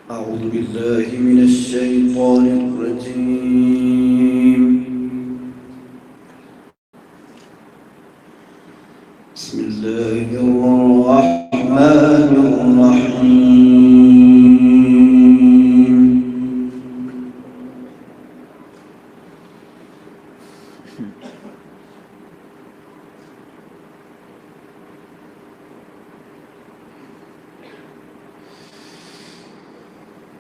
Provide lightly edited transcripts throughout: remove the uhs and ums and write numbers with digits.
أعوذ بالله من الشيطان الرجيم. بسم الله الرحمن الرحيم.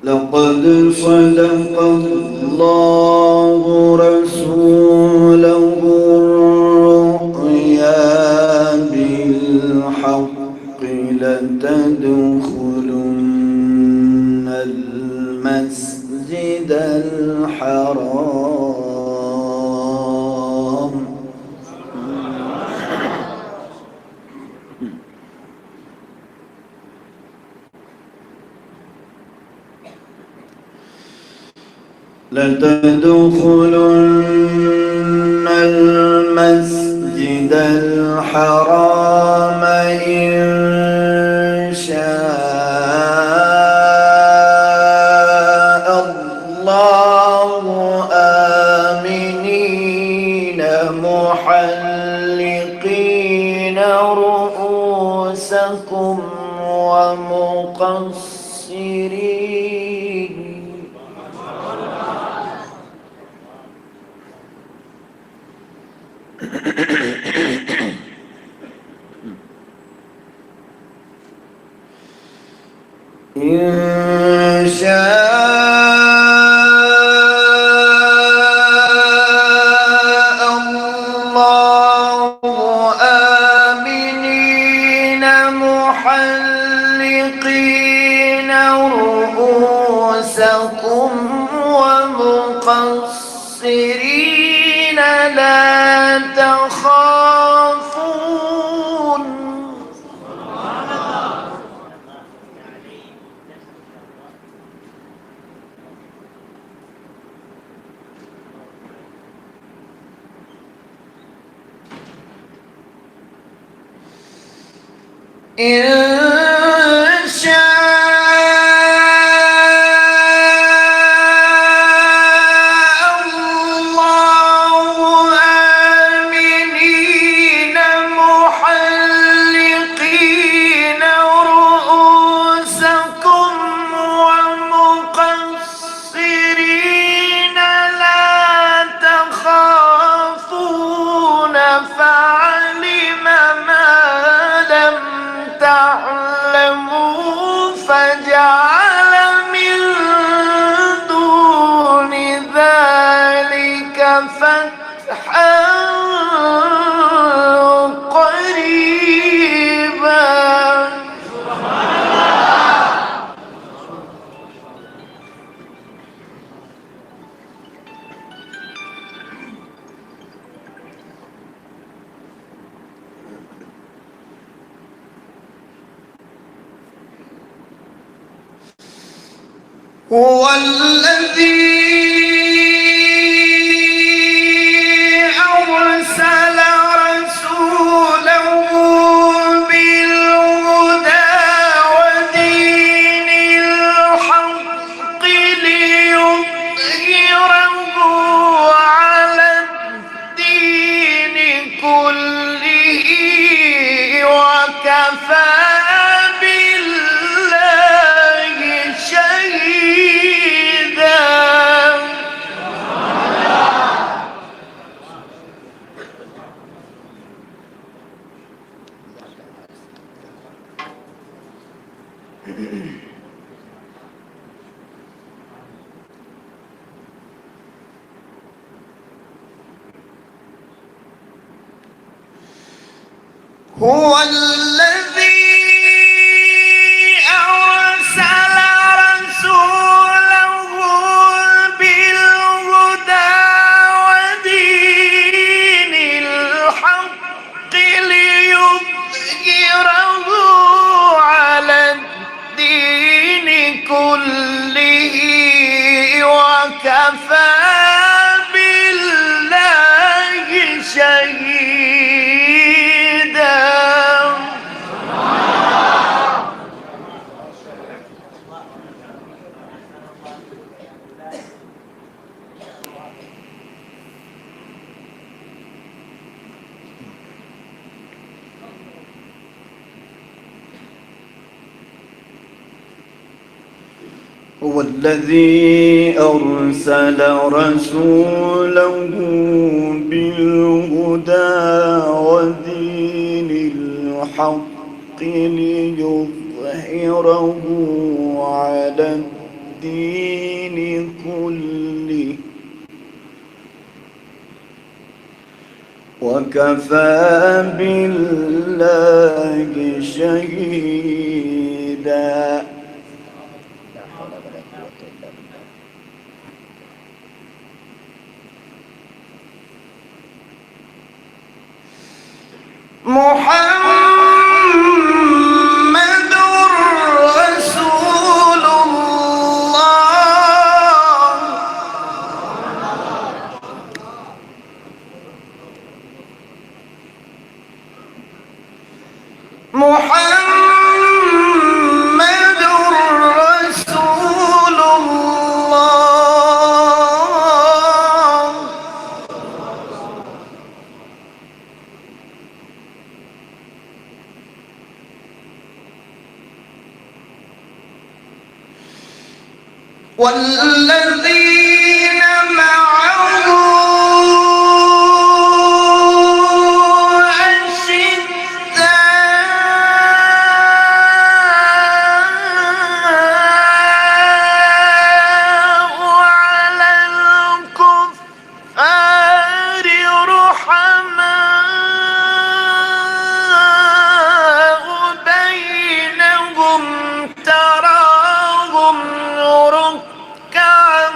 لقد صدق الله رسوله الرؤيا بالحق لتدخلن المسجد الحرام لتدخلن المسجد الحرام إن شاء الله آمنين محلقين رؤوسكم ومقصرين إن شاء الله آمنين محلقين رؤوسكم ومقصرين لا تخافون إن شاء الله آمنين محلقين رؤوسكم ومقصرين لا تخافون فعلم ما لم تعلموا فجعل من دون ذلك فتحا قريبا هو الذي أرسل رسوله بالهدى ودين الحق ليظهره على الدين كله وكفى بالله شهيدا. هو الذي أرسل رسوله بالهدى ودين الحق ليظهره على الدين كله وكفى بالله شهيدا. هو الذي أرسل رسوله بالهدى ودين الحق ليظهره على الدين كله وكفى بالله شهيدا. محمد رسول الله محمد رسول الله والذين معه أشداء على الكفار رحماء بينهم تراهم ركعا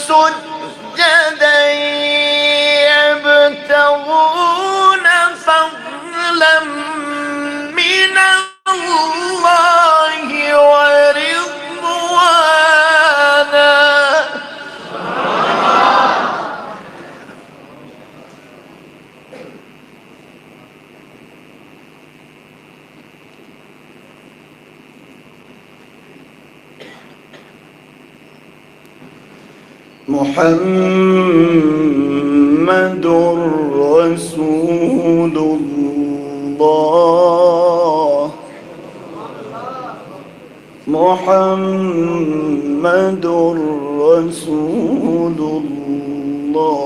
سجدا يبتغون فضلا من الله ورضوانا. محمد رسول الله محمد رسول الله.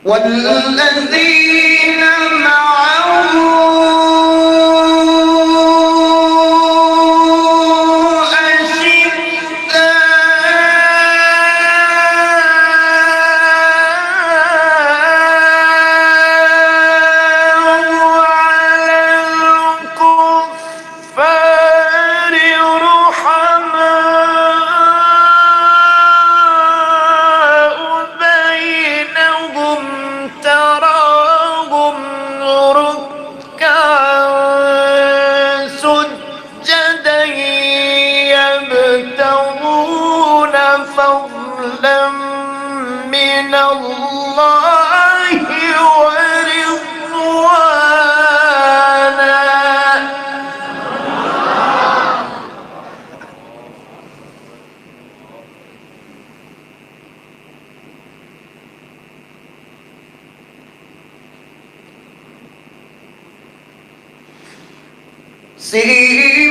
والذين معه فضلا من الله ورضوانا.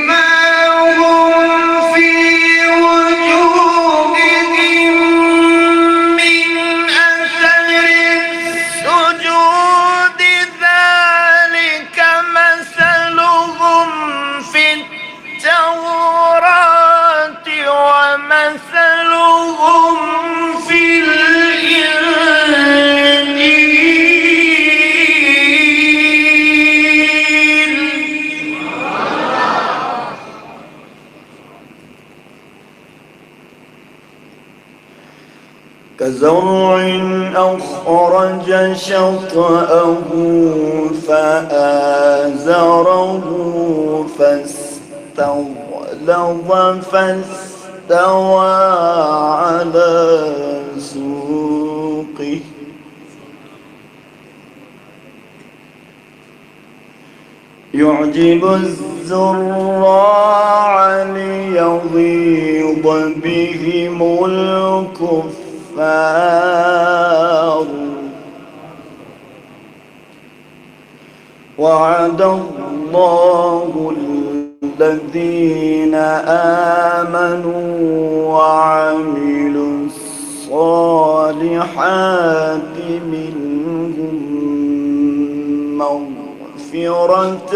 سيماهم في وجوههم من أثر السجود ذلك مثلهم في التوراة ومثلهم في كزرع أخرج شطأه فآزره فاستغلظ فاستوى على سوقه يعجب الزراع ليغيظ ليغيظ بهم الكفار وعد الله الذين آمنوا وعملوا الصالحات منهم مغفرة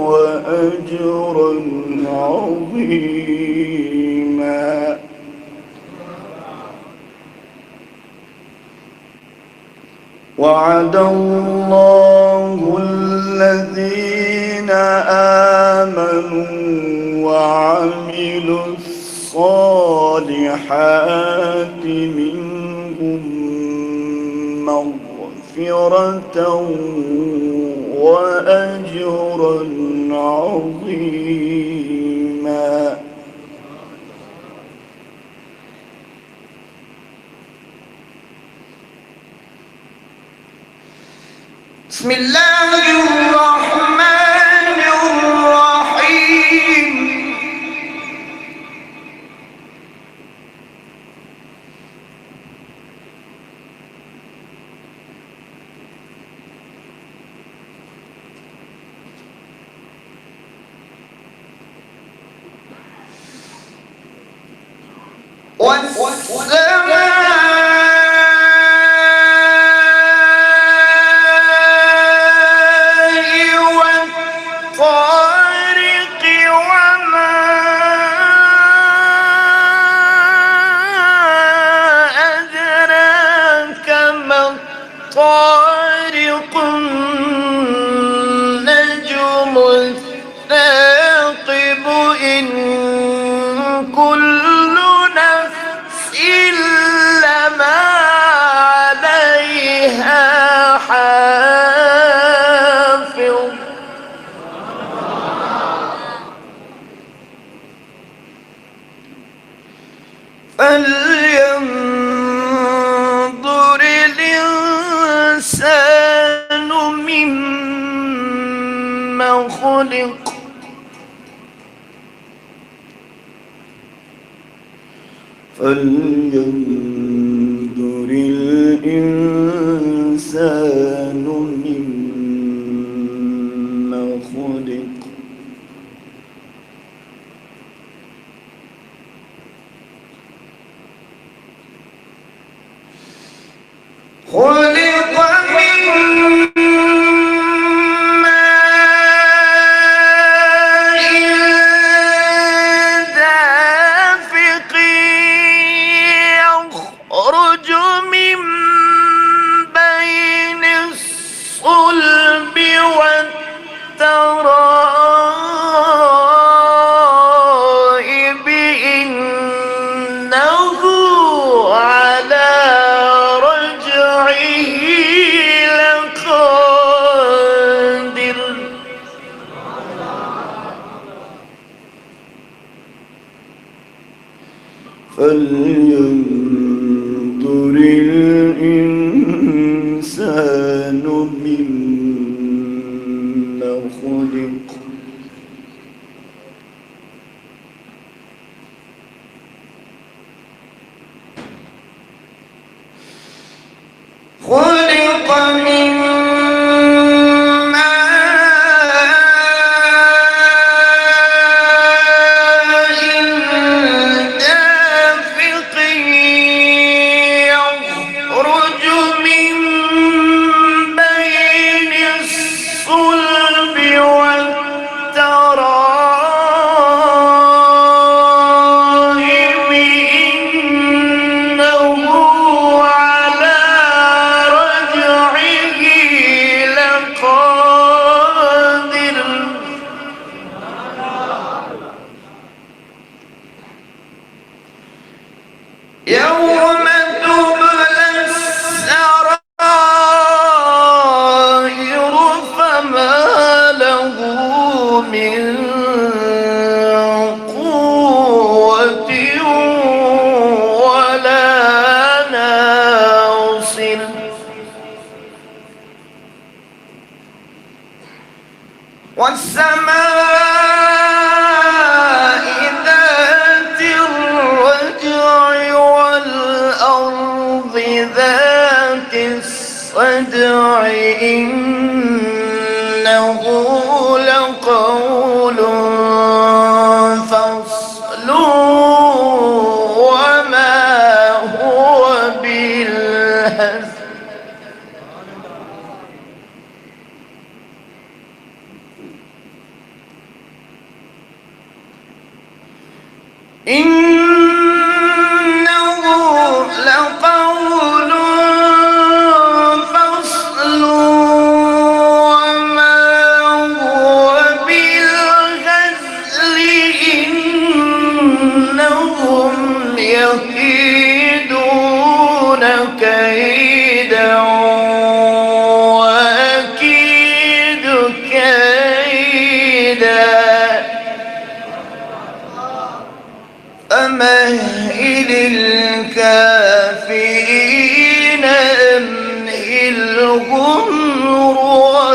وأجرا عظيما. وعد الله الذين آمنوا وعملوا الصالحات منهم مغفرة وأجرا عظيما. بسم الله الرحمن الرحيم. والسماء طارق النجم الثاقب إن كل نفس لما عليها حافظ فلينظر الإنسان مما خلق فلينظر الإنسان مما خلق خلق من ماء دافق يخرج من بين الصلب والترائب إنه على لقادر فلينظر الإنسان مما خلق خلق من ماء دافق يخرج من بين الصلب والترائب إنه على رجعه لقادر يوم تبلى السرائر فما له من قوة ولا ناصر والسماء ذات فادع إنه لقول فصل وما هو بالهزل إنه لقول فصل وما هو بالهزل إنهم يكيدون كيدا وأكيد كيدا فمهل الكافرين أمهلهم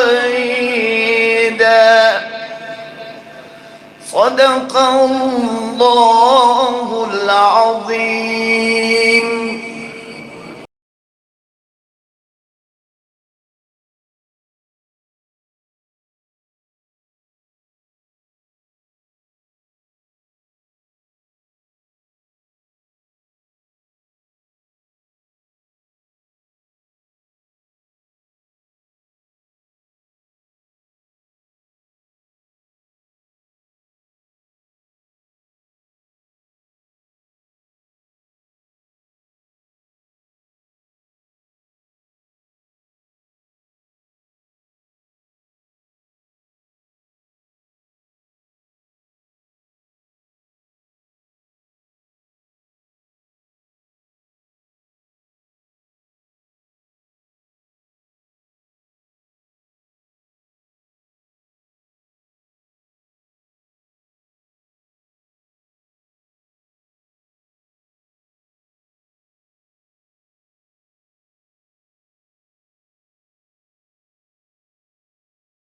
رويدا صدق الله العظيم.